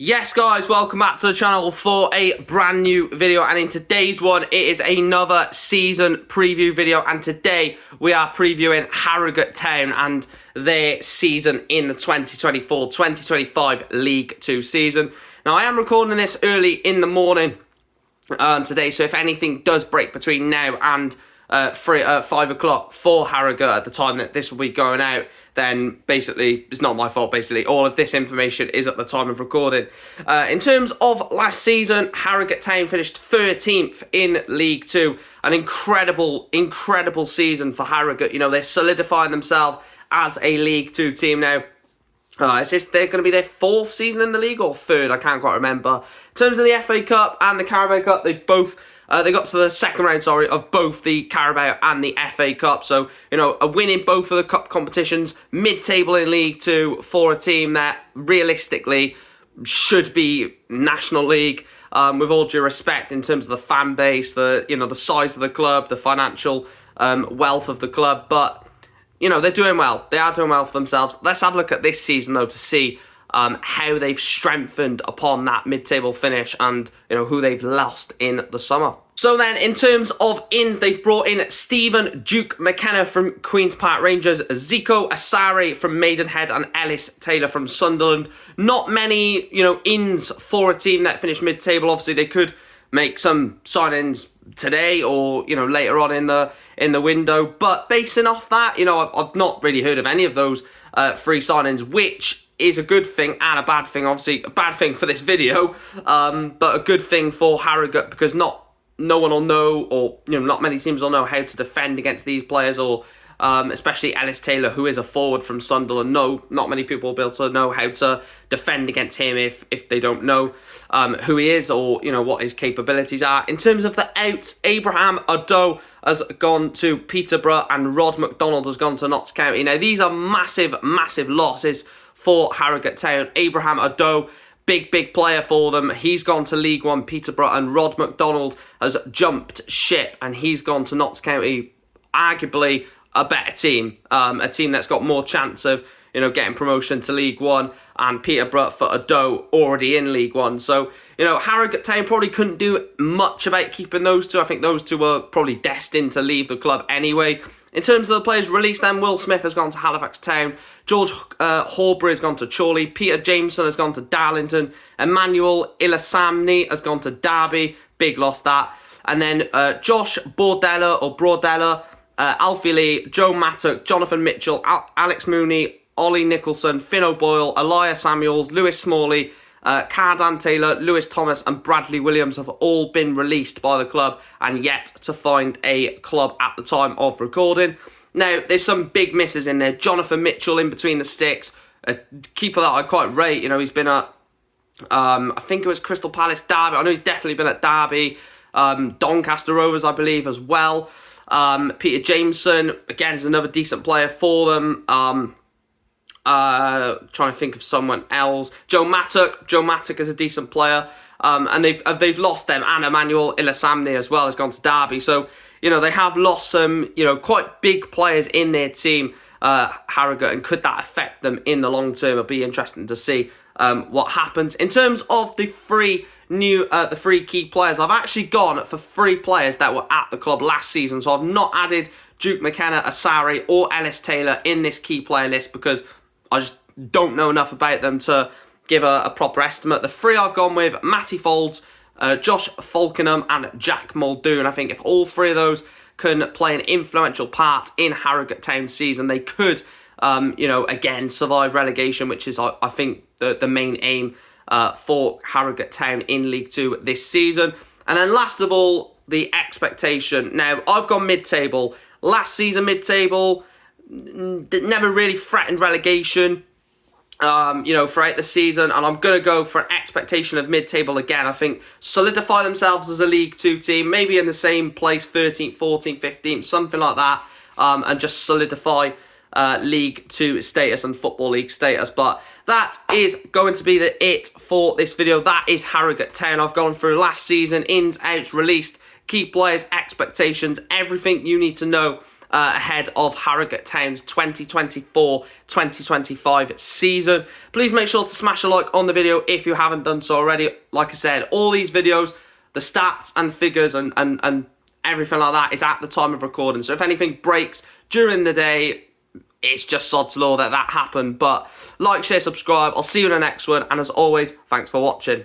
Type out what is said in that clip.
Yes guys, welcome back to the channel for a brand new video, and in today's one it is another season preview video, and today we are previewing Harrogate Town and their season in the 2024-2025 League 2 season. Now I am recording this early in the morning today, so if anything does break between now and 5 o'clock for Harrogate at the time that this will be going out, then basically it's not my fault. Basically all of this information is at the time of recording. In terms of last season, Harrogate Town finished 13th in League 2. An incredible season for Harrogate. You know, they're solidifying themselves as a League 2 team now. Is this they're going to be their 4th season in the league or 3rd? I can't quite remember. In terms of the FA Cup and the Carabao Cup, they both they got to the second round, of both the Carabao and the FA Cup. So, you know, a win in both of the cup competitions, mid-table in League 2 for a team that realistically should be National League. With all due respect, in terms of the fan base, the size of the club, the financial wealth of the club, but you know, they're doing well. They are doing well for themselves. Let's have a look at this season though to see how they've strengthened upon that mid-table finish and, you know, who they've lost in the summer. So then, in terms of ins, they've brought in Stephen Duke McKenna from Queen's Park Rangers, Zico Asare from Maidenhead, and Ellis Taylor from Sunderland. Not many, you know, ins for a team that finished mid-table. Obviously, they could make some signings today or, you know, later on in the window. But basing off that, you know, I've not really heard of any of those free signings, which is a good thing and a bad thing. Obviously, a bad thing for this video, but a good thing for Harrogate, because no one will know, or you know, not many teams will know how to defend against these players, or especially Ellis Taylor, who is a forward from Sunderland. No, not many people will be able to know how to defend against him if they don't know who he is, or you know, what his capabilities are. In terms of the outs, Abraham Odo has gone to Peterborough and Rod McDonald has gone to Notts County. Now these are massive losses for Harrogate Town. Abraham Odo, big player for them. He's gone to League 1 Peterborough, and Rod McDonald has jumped ship and he's gone to Notts County, arguably a better team, a team that's got more chance of, you know, getting promotion to League 1, and Peterborough for Odo already in League 1. So, you know, Harrogate Town probably couldn't do much about keeping those two. I think those two were probably destined to leave the club anyway. In terms of the players released, then Will Smith has gone to Halifax Town, George Horbury has gone to Chorley, Peter Jameson has gone to Darlington, Emmanuel Ilasamni has gone to Derby, big loss that, and then Josh Bordella, Alfie Lee, Joe Mattock, Jonathan Mitchell, Alex Mooney, Ollie Nicholson, Finn O'Boyle, Elias Samuels, Lewis Smalley, Cardan Taylor, Lewis Thomas and Bradley Williams have all been released by the club and yet to find a club at the time of recording. Now, there's some big misses in there. Jonathan Mitchell in between the sticks, a keeper that I quite rate. You know, he's been at, I think it was Crystal Palace, Derby. I know he's definitely been at Derby, Doncaster Rovers, I believe, as well. Peter Jameson, again, is another decent player for them. Trying to think of someone else. Joe Mattock is a decent player, and they've lost them, and Emmanuel Ilasamni as well has gone to Derby. So, you know, they have lost some, you know, quite big players in their team, Harrogate, and could that affect them in the long term? It'll be interesting to see what happens. In terms of the three key players, I've actually gone for 3 players that were at the club last season, so I've not added Duke McKenna, Asare or Ellis Taylor in this key player list because I just don't know enough about them to give a proper estimate. The 3 I've gone with: Matty Folds, Josh Falkenham and Jack Muldoon. I think if all 3 of those can play an influential part in Harrogate Town's season, they could, you know, again, survive relegation, which is, I think, the main aim for Harrogate Town in League 2 this season. And then last of all, the expectation. Now, I've gone mid-table. Last season, mid-table, never really threatened relegation, you know, throughout the season, and I'm going to go for an expectation of mid-table again. I think solidify themselves as a League 2 team, maybe in the same place, 13th, 14th, 15th, something like that, and just solidify League 2 status and Football League status. But that is going to be it for this video. That is Harrogate Town. I've gone through last season, ins, outs, released, key players, expectations, everything you need to know ahead of Harrogate Town's 2024-2025 season. Please make sure to smash a like on the video if you haven't done so already. Like I said, all these videos, the stats and figures and everything like that is at the time of recording. So if anything breaks during the day, it's just sod's law that happened. But like, share, subscribe. I'll see you in the next one. And as always, thanks for watching.